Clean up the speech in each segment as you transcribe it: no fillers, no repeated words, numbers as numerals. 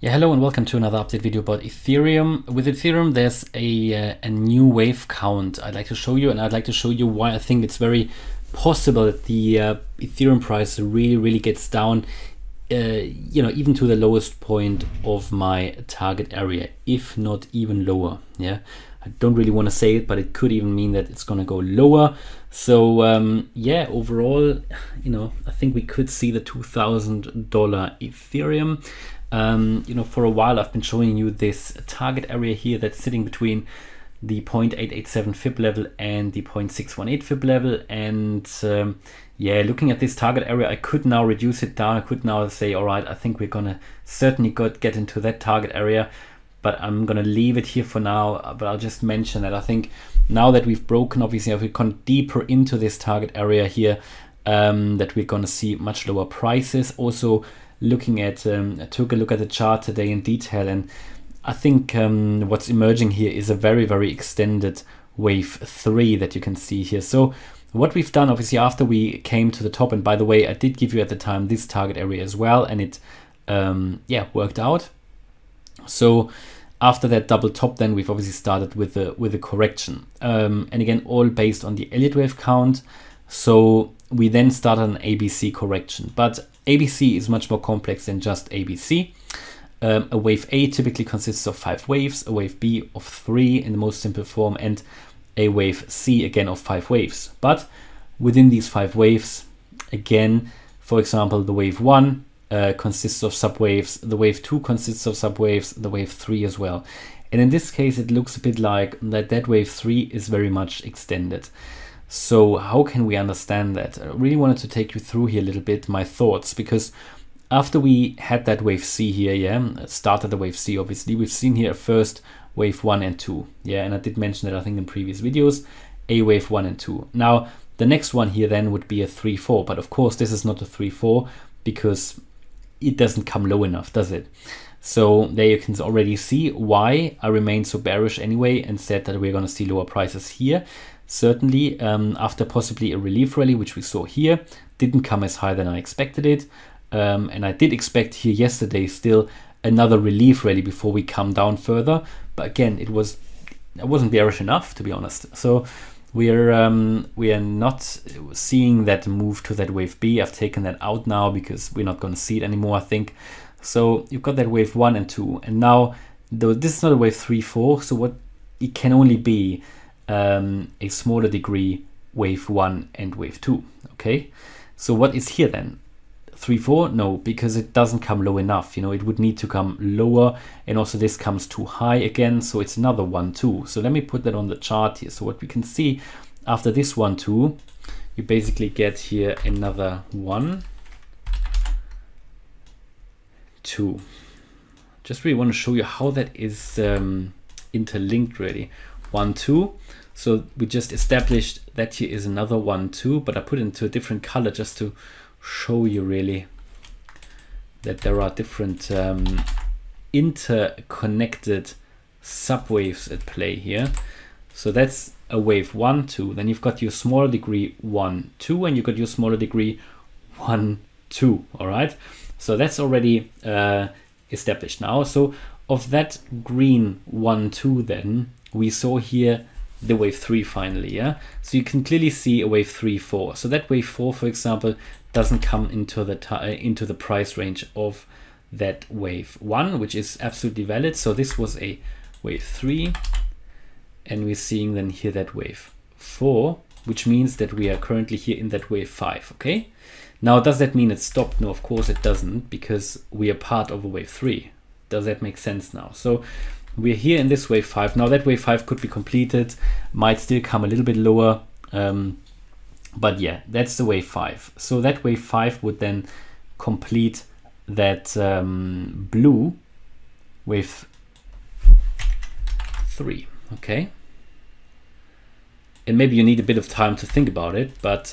Yeah, hello and welcome to another update video about Ethereum. With Ethereum, there's a new wave count I'd like to show you, and I'd like to show you why I think it's very possible that the Ethereum price really gets down, even to the lowest point of my target area, if not even lower. Yeah, I don't really want to say it, but it could even mean that it's going to go lower. So yeah, overall, I think we could see the $2,000 Ethereum. For a while I've been showing you this target area here that's sitting between the 0.887 fib level and the 0.618 fib level, and yeah, looking at this target area, I could now reduce it down. I could now say, all right, I think we're gonna certainly get into that target area, but I'm gonna leave it here for now. But I'll just mention that I think now that we've broken, obviously, if we've gone deeper into this target area here, that we're gonna see much lower prices. Also, looking at, I took a look at the chart today in detail, and I think what's emerging here is a very extended wave 3 that you can see here. So what we've done, obviously, after we came to the top, and by the way, I did give you at the time this target area as well, and it worked out. So after that double top, then we've obviously started with a correction, and again, all based on the Elliott wave count. So we then started an ABC correction, but ABC is much more complex than just ABC. A wave A typically consists of 5 waves, a wave B of 3 in the most simple form, and a wave C again of 5 waves. But within these 5 waves, again, for example, the wave 1 consists of subwaves, the wave 2 consists of subwaves, the wave 3 as well. And in this case, it looks a bit like that wave 3 is very much extended. So how can we understand that? I really wanted to take you through here a little bit my thoughts, because after we had that wave C here, started the wave C, obviously, we've seen here first wave 1 and 2. Yeah, and I did mention that, I think, in previous videos, a wave 1 and 2. Now, the next one here then would be a 3-4, but of course this is not a 3-4 because it doesn't come low enough, does it? So there you can already see why I remained so bearish anyway and said that we're going to see lower prices here. Certainly, after possibly a relief rally, which we saw here, didn't come as high than I expected it. And I did expect here yesterday still another relief rally before we come down further. But again, I wasn't bearish enough, to be honest. So we are not seeing that move to that wave B. I've taken that out now because we're not going to see it anymore, I think. So you've got that wave 1 and 2. And now, though this is not a wave 3-4, so what it can only be a smaller degree wave 1 and wave 2. Okay, so what is here then? 3-4? No, because it doesn't come low enough. It would need to come lower, and also this comes too high again, so it's another 1-2. So let me put that on the chart here. So what we can see after this 1-2, you basically get here another 1-2. Just really want to show you how that is interlinked, really. 1-2. So we just established that here is another 1-2, but I put it into a different color just to show you really that there are different interconnected subwaves at play here. So that's a wave 1-2. Then you've got your smaller degree 1-2, and you've got your smaller degree 1-2. All right. So that's already established now. So of that green 1-2, then we saw here the wave 3 finally, yeah? So you can clearly see a wave 3-4. So that wave 4, for example, doesn't come into the price range of that wave 1, which is absolutely valid. So this was a wave 3, and we're seeing then here that wave 4, which means that we are currently here in that wave 5, okay? Now, does that mean it stopped? No, of course it doesn't, because we are part of a wave 3. Does that make sense now? So we're here in this wave 5. Now that wave 5 could be completed, might still come a little bit lower. But yeah, that's the wave 5. So that wave 5 would then complete that blue wave 3. Okay. And maybe you need a bit of time to think about it, but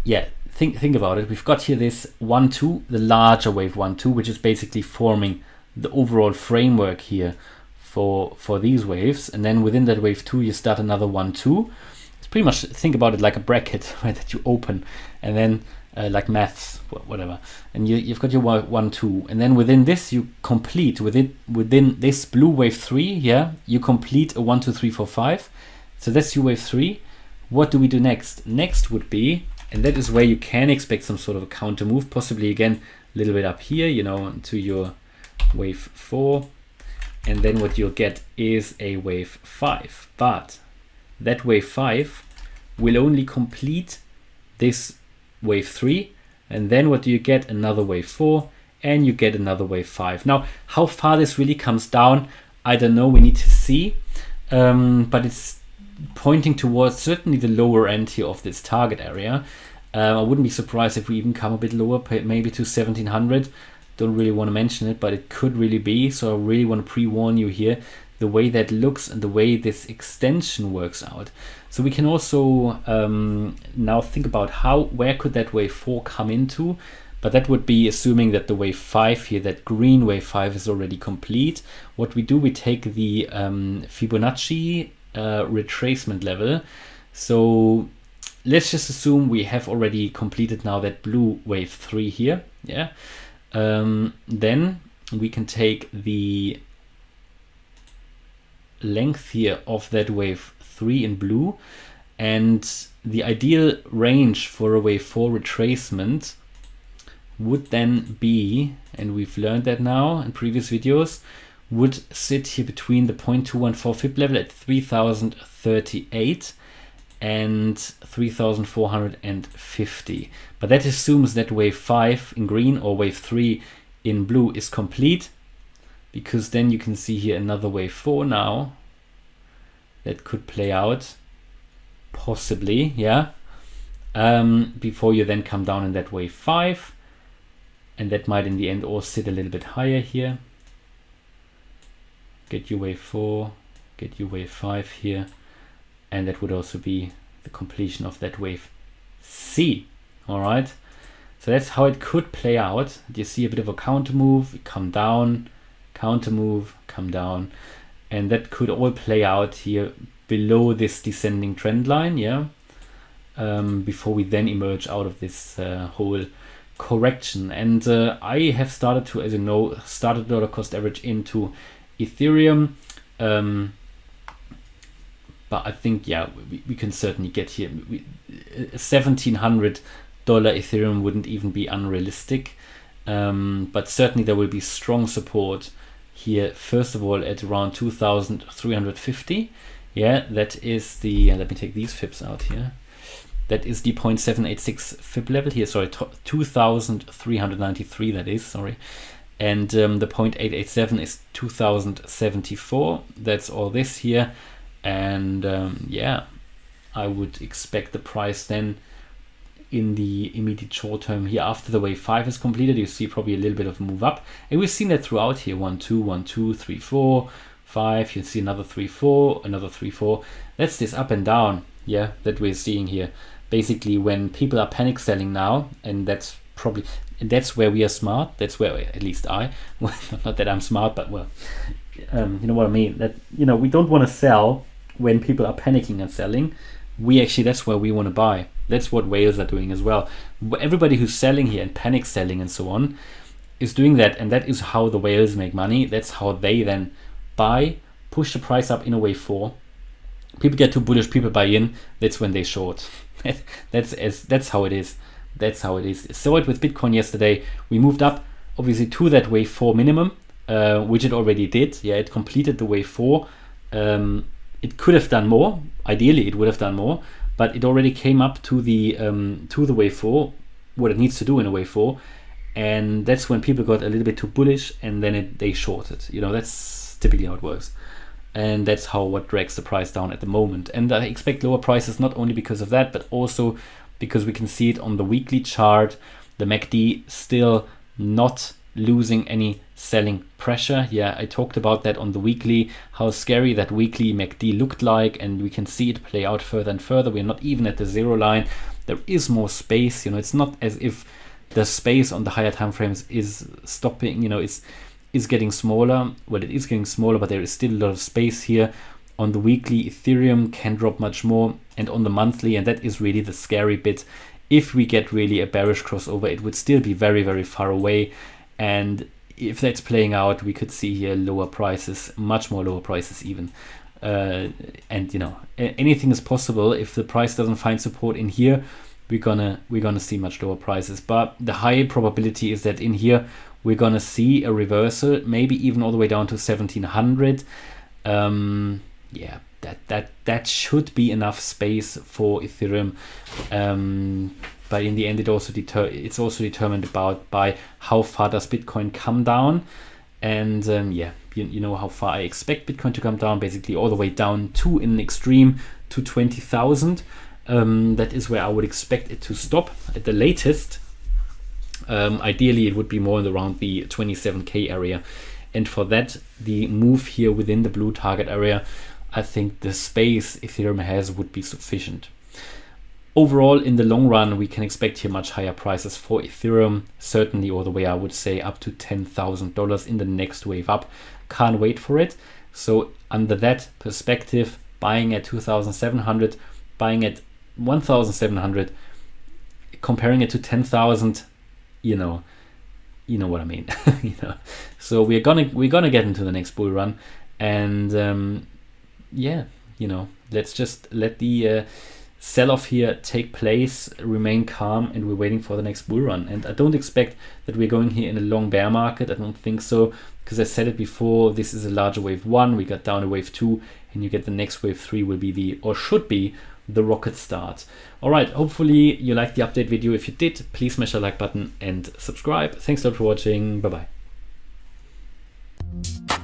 yeah, think about it. We've got here this 1-2, the larger wave 1-2, which is basically forming the overall framework here for these waves. And then within that wave 2, you start another 1-2. It's pretty much, think about it like a bracket, right, that you open, and then like maths, whatever. And you've got your 1, 2, and then within this you complete within this blue wave 3. Yeah, you complete a 1, 2, 3, 4, 5. So that's your wave 3. What do we do next? Next would be, and that is where you can expect some sort of a counter move, possibly again a little bit up here, you know, to your wave 4. And then what you'll get is a wave 5. But that wave 5 will only complete this wave 3. And then what do you get? Another wave 4. And you get another wave 5. Now, how far this really comes down, I don't know. We need to see. But it's pointing towards certainly the lower end here of this target area. I wouldn't be surprised if we even come a bit lower, maybe to 1700. Don't really want to mention it, but it could really be. So I really want to pre-warn you here, the way that looks and the way this extension works out. So we can also now think about where could that wave 4 come into, but that would be assuming that the wave 5 here, that green wave 5 is already complete. What we do, we take the Fibonacci retracement level. So let's just assume we have already completed now that blue wave 3 here. Yeah. Then we can take the length here of that wave 3 in blue, and the ideal range for a wave 4 retracement would then be, and we've learned that now in previous videos, would sit here between the 0.214 Fib level at 3038 and 3450. But that assumes that wave 5 in green or wave 3 in blue is complete, because then you can see here another wave 4 now that could play out possibly, yeah, before you then come down in that wave 5, and that might in the end all sit a little bit higher here. Get your wave 4, get your wave 5 here, and that would also be the completion of that wave C. All right, so that's how it could play out. You see a bit of a counter move, come down, counter move, come down, and that could all play out here below this descending trend line, yeah, before we then emerge out of this whole correction. And I have started to, as you know, started dollar cost average into Ethereum. But I think, yeah, we can certainly get here. $1,700 Ethereum wouldn't even be unrealistic. But certainly there will be strong support here, first of all, at around 2,350. Yeah, that is the, let me take these fibs out here. That is the 0.786 fib level here. Sorry, 2,393, that is, sorry. And the 0.887 is 2,074. That's all this here. And yeah, I would expect the price then in the immediate short term here, after the wave 5 is completed, you see probably a little bit of a move up, and we've seen that throughout here. 1 2 1 2 3 4 5, you see another 3 4, another 3 4. That's this up and down, yeah, that we're seeing here. Basically, when people are panic selling now, and that's where we are smart. That's where, at least I, well, not that I'm smart, but well, you know what I mean, that, you know, we don't want to sell when people are panicking and selling. We actually, that's where we want to buy. That's what whales are doing as well. Everybody who's selling here and panic selling and so on is doing that, and that is how the whales make money. That's how they then buy, push the price up in a wave 4. People get too bullish, people buy in. That's when they short. That's how it is. That's how it is. Saw it with Bitcoin yesterday. We moved up, obviously, to that wave 4 minimum, which it already did. Yeah, it completed the wave 4. It could have done more. Ideally, it would have done more, but it already came up to the wave 4, what it needs to do in a wave 4, and that's when people got a little bit too bullish, and then they shorted. You know, that's typically how it works, and that's what drags the price down at the moment. And I expect lower prices not only because of that, but also because we can see it on the weekly chart. The MACD still not losing any selling pressure. Yeah, I talked about that on the weekly, how scary that weekly MACD looked like, and we can see it play out further and further. We're not even at the zero line. There is more space. You know, it's not as if the space on the higher time frames is stopping. You know, is getting smaller. Well, it is getting smaller, but there is still a lot of space here. On the weekly, Ethereum can drop much more, and on the monthly, and that is really the scary bit, if we get really a bearish crossover, it would still be very, very far away. And if that's playing out, we could see here lower prices, much more lower prices even. And you know, anything is possible. If the price doesn't find support in here, we're gonna see much lower prices. But the high probability is that in here we're gonna see a reversal, maybe even all the way down to 1700. Yeah, that should be enough space for Ethereum. But in the end, it's also determined by how far does Bitcoin come down. And yeah, you know how far I expect Bitcoin to come down, basically all the way down to, in an extreme, to 20,000. That is where I would expect it to stop at the latest. Ideally, it would be more around the 27K area. And for that, the move here within the blue target area, I think the space Ethereum has would be sufficient. Overall, in the long run, we can expect here much higher prices for Ethereum, certainly all the way, I would say, up to $10,000 in the next wave up. Can't wait for it. So under that perspective, buying at 2,700, buying at 1,700, comparing it to 10,000, you know what I mean. You know, so we're gonna get into the next bull run, and yeah, you know, let's just let the sell-off here take place, remain calm, and we're waiting for the next bull run. And I don't expect that we're going here in a long bear market. I don't think so, because I said it before, this is a larger wave 1, we got down to wave 2, and you get the next wave 3 will be or should be the rocket start. All right, hopefully you liked the update video. If you did, please smash the like button and subscribe. Thanks a lot for watching. Bye bye.